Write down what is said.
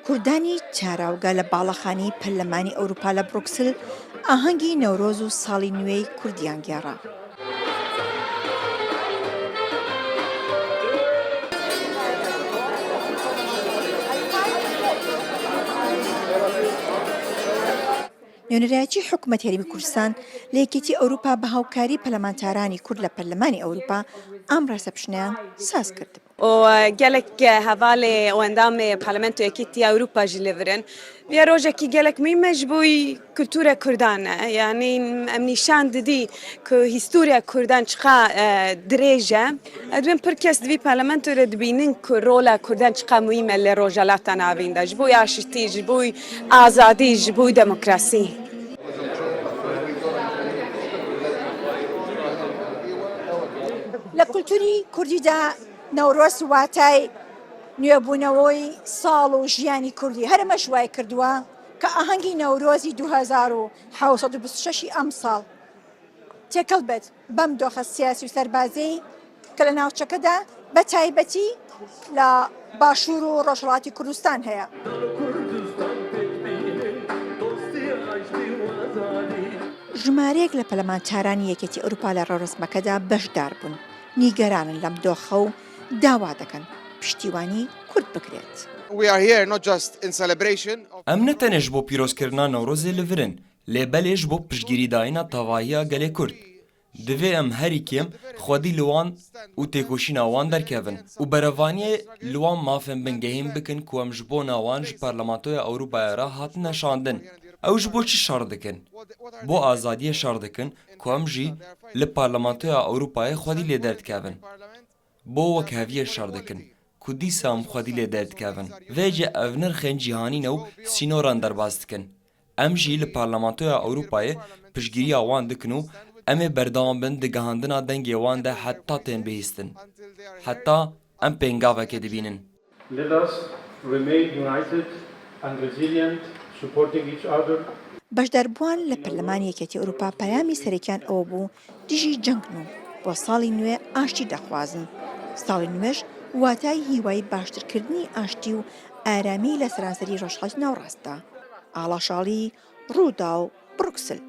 کوردانی چاراوگە لە باڵەخانی پەرلەمانی ئەوروپا لە بروکسل ئاهەنگی نەورۆز و ساڵی نوێی کوردیان گێڕا. نوێنەرایەتی حکوومەت هەرێمی کوردستان لە یەکێتی ئەوروپا بە هاوکاری پەرلەمانتارانی کورد لە پەرلەمانی ئەوروپا ئەم ڕاستەپشنیان ساز کرد. وقالك هذالي واندام بارلمنتو يكيتي أوروبا جليفرن يا روجك قالك مين مجبوي كلتورة كردانة يعني أمنيشان دي كهيستوريا كردان شقا دريجة أدوين بركاس دي بارلمنتو ردبينين كرولا كردان شقا مهمة لروجالاتنا عبين دا جبوي عشتي جبوي آزادي جبوي ديمقراسي. لە کولتوری کوردیدا نەورۆز واتای نوێبوونەوەی ساڵ و ژیانی کوردی هەرمە شوای کردووە کە ئاهەنگی نەورۆزی 2726 ئەم ساڵ تێکەڵ بێت بەم دۆخە سیاسی و سەربازەی کە لە ناوچەکەدا بە تایبەتی لە باشوور و ڕۆژهەڵاتی کوردستان هەیە. ژمارەیەک لە پەرلەمانتارانی یەکێتی ئەوروپا لە ڕێڕەسمەکەدا بەشدار بوون. نیگەرانن لەم دۆخە و داوا دەکەن پشتیوانی کورد بکرێت. ئەم نەتەنێش بۆ پیرۆزکردنا نەورۆزێ لەڤرن لێبەلێش بۆ پشتگیریداینە تەواهیە گەلێ کورد. divê em herîkêm xwedî li wan û têkoşîna wan derkevin û berevaniye li wan mafên bingehîn bikin ku em ji bona wan ji Parlamentoya Ewropayê re hatin neşandin. Ew ji bo çi şer dikin? Bo azadiyê şer dikin ku em jî li Parlamentoya Ewropayê xwedî lê derdikevin. Bo wek heviyê şer dikin ku dîsa em xwedî lê derdikevin. Vê jî ev nirxên cîhanî ne û sînoran derbas dikin. Em jî li Parlamentoya Ewropayê piştgiriya wan dikin û em ê berdewam bin di gihandina dengê wan de heta tên bihîstin. Heta em pêngavekê dibînin. Let us remain united and resilient, supporting each other. بەشداربووان لە پەرلەمانی یەکێتی ئەوروپا پەیامی سەرەکیان ئەوە بوو دژی جەنگن و بۆ ساڵی نوێ ئاشتی دەخوازن. ساڵی نوێش واتای هیوای باشترکردنی ئاشتی و ئارامی لە سەرانسەری ڕۆژهەڵاتی ناوڕاستدا. ئاڵاشاڵی ڕوودا و بروکسل.